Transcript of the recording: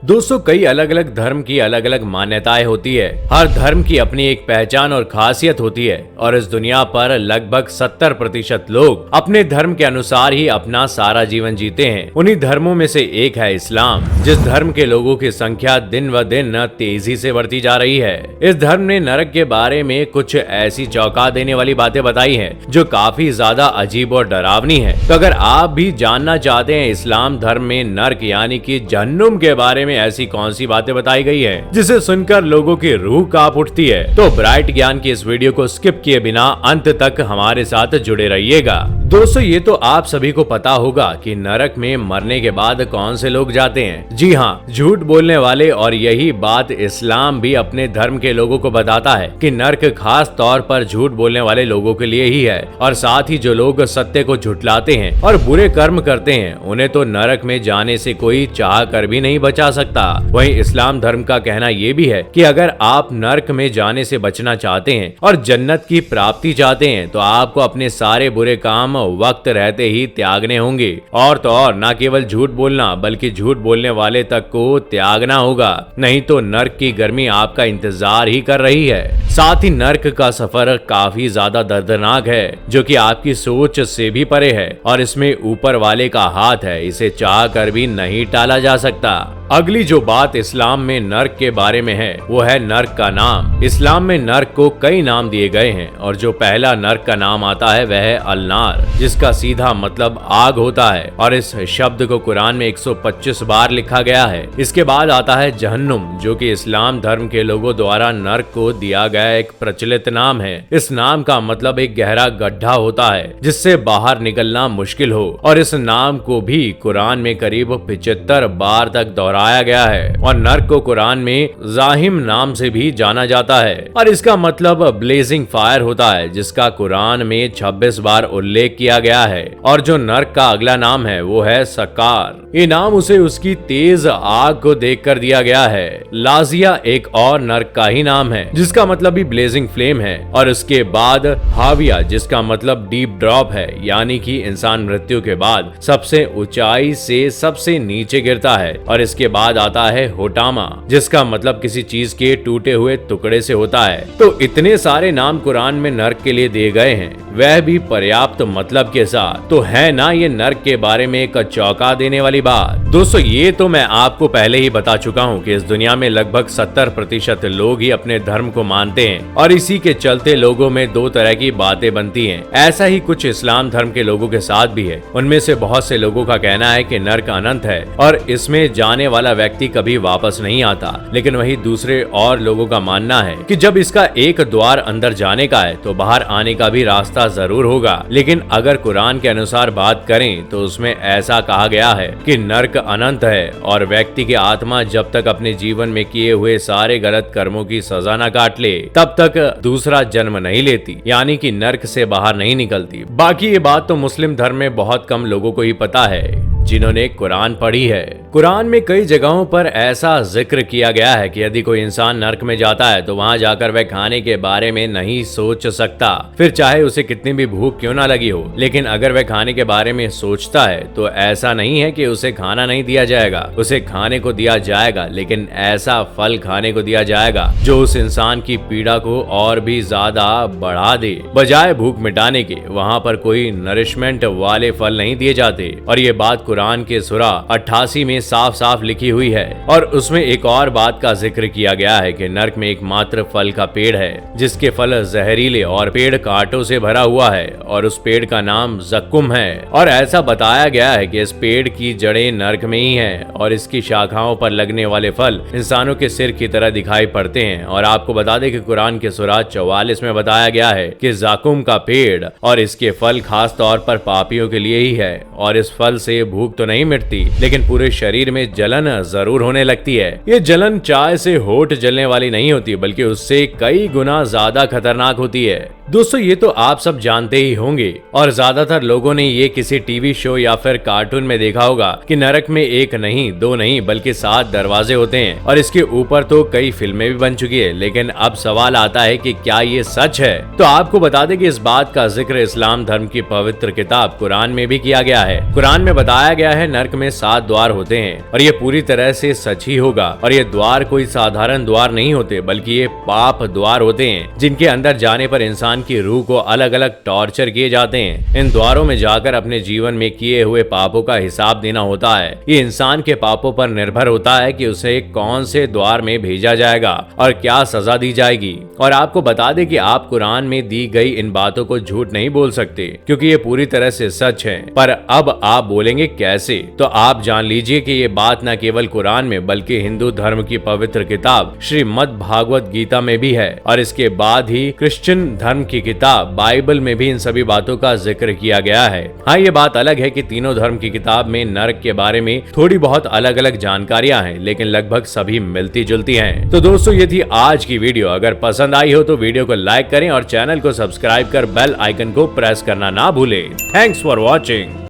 दोस्तों, कई अलग अलग धर्म की अलग अलग मान्यताएं होती है। हर धर्म की अपनी एक पहचान और खासियत होती है और इस दुनिया पर लगभग 70% लोग अपने धर्म के अनुसार ही अपना सारा जीवन जीते हैं। उन्हीं धर्मों में से एक है इस्लाम, जिस धर्म के लोगों की संख्या दिन व दिन तेजी से बढ़ती जा रही है। इस धर्म ने नरक के बारे में कुछ ऐसी चौंका देने वाली बातें बताई हैं जो काफी ज्यादा अजीब और डरावनी है। तो अगर आप भी जानना चाहते हैं इस्लाम धर्म में नरक यानी कि जहन्नुम के बारे में ऐसी कौन सी बातें बताई गई है जिसे सुनकर लोगों की रूह कांप उठती है, तो ब्राइट ज्ञान की इस वीडियो को स्किप किए बिना अंत तक हमारे साथ जुड़े रहिएगा। दोस्तों, ये तो आप सभी को पता होगा कि नरक में मरने के बाद कौन से लोग जाते हैं। जी हाँ, झूठ बोलने वाले। और यही बात इस्लाम भी अपने धर्म के लोगों को बताता है कि नरक खास तौर पर झूठ बोलने वाले लोगों के लिए ही है। और साथ ही जो लोग सत्य को झुठलाते हैं और बुरे कर्म करते हैं, उन्हें तो नरक में जाने से कोई चाह कर भी नहीं बचा सकता। वहीं इस्लाम धर्म का कहना ये भी है कि अगर आप नरक में जाने से बचना चाहते हैं और जन्नत की प्राप्ति चाहते हैं, तो आपको अपने सारे बुरे काम वक्त रहते ही त्यागने होंगे। और तो और न केवल झूठ बोलना बल्कि झूठ बोलने वाले तक को त्यागना होगा, नहीं तो नरक की गर्मी आपका इंतजार ही कर रही है। साथ ही नरक का सफर काफी ज्यादा दर्दनाक है, जो कि आपकी सोच से भी परे है और इसमें ऊपर वाले का हाथ है। इसे चाह कर भी नहीं टाला जा सकता। अगली जो बात इस्लाम में नर्क के बारे में है वो है नर्क का नाम। इस्लाम में नर्क को कई नाम दिए गए हैं और जो पहला नर्क का नाम आता है वह है अल-नार, जिसका सीधा मतलब आग होता है और इस शब्द को कुरान में 125 बार लिखा गया है। इसके बाद आता है जहन्नुम, जो कि इस्लाम धर्म के लोगों द्वारा नर्क को दिया गया एक प्रचलित नाम है। इस नाम का मतलब एक गहरा गड्ढा होता है जिससे बाहर निकलना मुश्किल हो और इस नाम को भी कुरान में करीब 75 बार तक दोहराया गया है। और नर्क को कुरान में जाहिम नाम से भी जाना जाता है और इसका मतलब ब्लेजिंग फायर होता है, जिसका कुरान में 26 बार उल्लेख किया गया है। और जो नर्क का अगला नाम है वो है सकार। ये नाम उसे उसकी तेज आग को देखकर दिया गया है। लाजिया एक और नर्क का ही नाम है जिसका मतलब भी ब्लेजिंग फ्लेम है। और उसके बाद हाविया, जिसका मतलब डीप ड्रॉप है, यानी कि इंसान मृत्यु के बाद सबसे ऊंचाई से सबसे नीचे गिरता है। और इसके बाद आता है होटामा, जिसका मतलब किसी चीज के टूटे हुए टुकड़े से होता है। तो इतने सारे नाम कुरान में नर्क के लिए दिए गए हैं, वह भी पर्याप्त मतलब के साथ। तो है ना ये नर्क के बारे में एक चौंका देने वाली बात। दोस्तों, ये तो मैं आपको पहले ही बता चुका हूँ कि इस दुनिया में लगभग 70% लोग ही अपने धर्म को मानते हैं और इसी के चलते लोगों में दो तरह की बातें बनती हैं। ऐसा ही कुछ इस्लाम धर्म के लोगों के साथ भी है। उनमें से बहुत से लोगों का कहना है कि नर्क अनंत है और इसमें जाने वाला व्यक्ति कभी वापस नहीं आता। लेकिन वही दूसरे और लोगों का मानना है कि जब इसका एक द्वार अंदर जाने का है तो बाहर आने का भी रास्ता जरूर होगा। लेकिन अगर कुरान के अनुसार बात करें तो उसमें ऐसा कहा गया है कि नर्क अनंत है और व्यक्ति की आत्मा जब तक अपने जीवन में किए हुए सारे गलत कर्मों की सजा न काट ले तब तक दूसरा जन्म नहीं लेती, यानी कि नर्क से बाहर नहीं निकलती। बाकी ये बात तो मुस्लिम धर्म में बहुत कम लोगों को ही पता है जिन्होंने कुरान पढ़ी है। कुरान में कई जगहों पर ऐसा जिक्र किया गया है कि यदि कोई इंसान नर्क में जाता है तो वहां जाकर वह खाने के बारे में नहीं सोच सकता, फिर चाहे उसे कितनी भी भूख क्यों ना लगी हो। लेकिन अगर वह खाने के बारे में सोचता है तो ऐसा नहीं है कि उसे खाना नहीं दिया जाएगा, उसे खाने को दिया जाएगा, लेकिन ऐसा फल खाने को दिया जाएगा जो उस इंसान की पीड़ा को और भी ज्यादा बढ़ा दे। बजाय भूख मिटाने के वहाँ पर कोई नरिशमेंट वाले फल नहीं दिए जाते। और ये बात कुरान के सूरा 88 में साफ साफ लिखी हुई है। और उसमें एक और बात का जिक्र किया गया है कि नर्क में एकमात्र फल का पेड़ है जिसके फल जहरीले और पेड़ कांटों से भरा हुआ है और उस पेड़ का नाम जक्कुम है। और ऐसा बताया गया है कि इस पेड़ की जड़ें नर्क में ही हैं और इसकी शाखाओं पर लगने वाले फल इंसानों के सिर की तरह दिखाई पड़ते हैं। और आपको बता दें कि कुरान के सूरा 44 में बताया गया है कि जक्कुम का पेड़ और इसके फल खास तौर पर पापियों के लिए ही है और इस फल से भूख तो नहीं मिटती, लेकिन पूरे शरीर में जलन जरूर होने लगती है। ये जलन चाय से होठ जलने वाली नहीं होती, बल्कि उससे कई गुना ज्यादा खतरनाक होती है। दोस्तों, ये तो आप सब जानते ही होंगे और ज्यादातर लोगों ने ये किसी टीवी शो या फिर कार्टून में देखा होगा कि नरक में एक नहीं, दो नहीं, बल्कि 7 दरवाजे होते हैं और इसके ऊपर तो कई फिल्में भी बन चुकी है। लेकिन अब सवाल आता है कि क्या ये सच है? तो आपको बता दें कि इस बात का जिक्र इस्लाम धर्म की पवित्र किताब कुरान में भी किया गया है। कुरान में बताया बताया गया है नर्क में 7 द्वार होते हैं और ये पूरी तरह से सच ही होगा। और ये द्वार कोई साधारण द्वार नहीं होते, बल्कि ये पाप द्वार होते हैं जिनके अंदर जाने पर इंसान की रूह को अलग अलग टॉर्चर किए जाते हैं। इन द्वारों में जाकर अपने जीवन में किए हुए पापों का हिसाब देना होता है। ये इंसान के पापों पर निर्भर होता है कि उसे कौन से द्वार में भेजा जाएगा और क्या सजा दी जाएगी। और आपको बता दें कि आप कुरान में दी गई इन बातों को झूठ नहीं बोल सकते, क्योंकि ये पूरी तरह से सच है। पर अब आप बोलेंगे कैसे? तो आप जान लीजिए कि ये बात न केवल कुरान में बल्कि हिंदू धर्म की पवित्र किताब श्रीमद् भागवत गीता में भी है, और इसके बाद ही क्रिश्चियन धर्म की किताब बाइबल में भी इन सभी बातों का जिक्र किया गया है। हाँ, ये बात अलग है कि तीनों धर्म की किताब में नरक के बारे में थोड़ी बहुत अलग अलग जानकारियां हैं, लेकिन लगभग सभी मिलती जुलती हैं। तो दोस्तों, ये थी आज की वीडियो। अगर पसंद आई हो तो वीडियो को लाइक करें और चैनल को सब्सक्राइब कर बेल आइकन को प्रेस करना ना भूलें। Thanks for watching.